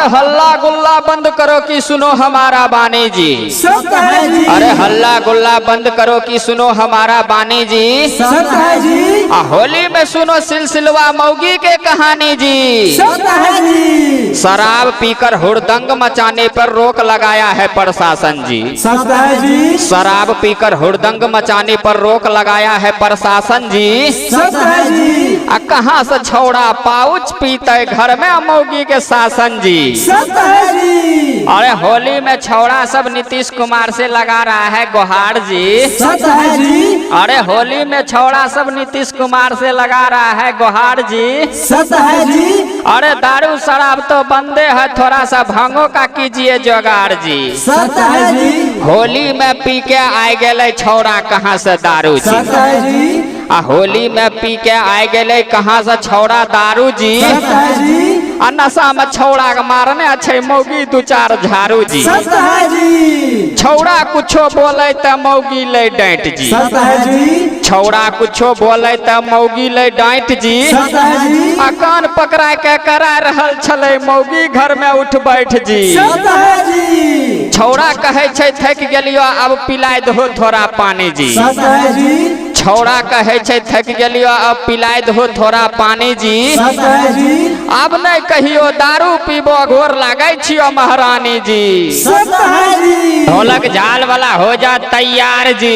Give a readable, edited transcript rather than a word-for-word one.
अरे हल्ला गुल्ला बंद करो कि सुनो हमारा बानी जी। सत्य है जी। अरे हल्ला गुल्ला बंद करो कि सुनो हमारा बानी जी। सत्य है जी। होली में सुनो सिलसिलवा मौगी के कहानी जी। सत्य है जी। शराब पीकर हुड़दंग मचाने पर रोक लगाया है प्रशासन जी। सत्य है जी। शराब पीकर हुड़दंग मचाने पर रोक लगाया है प्रशासन जी। सत्य है जी। कहाँ से छौड़ा पाउच पीते घर में मौगी के शासन जी। सत्य है जी। अरे होली में छौड़ा सब नीतीश कुमार से लगा रहा है गुहार जी। सत्य है जी। अरे होली में छौड़ा सब नीतीश कुमार से लगा रहा है गुहार जी। सत्य है जी। अरे दारू शराब तो बंदे है, थोड़ा सा भांगो का कीजिए जुगाड़ जी। सत्य है जी। होली में पी के आए गए छौड़ा कहाँ से दारू जी। सत्य है जी। होली में पी के आए गए कहाँ से छौड़ा दारू जी। सत्य है जी। नशा में छौड़ा के मारने अच्छे मौगी दू चार झाड़ू जी। सत्य है जी। छौड़ा कुछो बोले त मौगी ले डांट जी। सत्य है जी। छौड़ा कुछो बोले त मौगी ले डांट जी। सत्य है जी। कान पकड़ा के करा रहल छले मौगी घर में उठ बैठ जी। सत्य है जी। छौड़ा कहे छे थक गेलियो अब पिलाय दहो थोड़ा पानी जी। सत्य है जी। छौड़ा कहे छे थक गेलियो अब पिलाय दहो थोड़ा पानी जी। सत्य है जी। अब नहीं कहियो दारू पीबो घोर लागे छियो महारानी जी। सत्य है जी। ढोलक झाल वाला हो जा तैयार जी।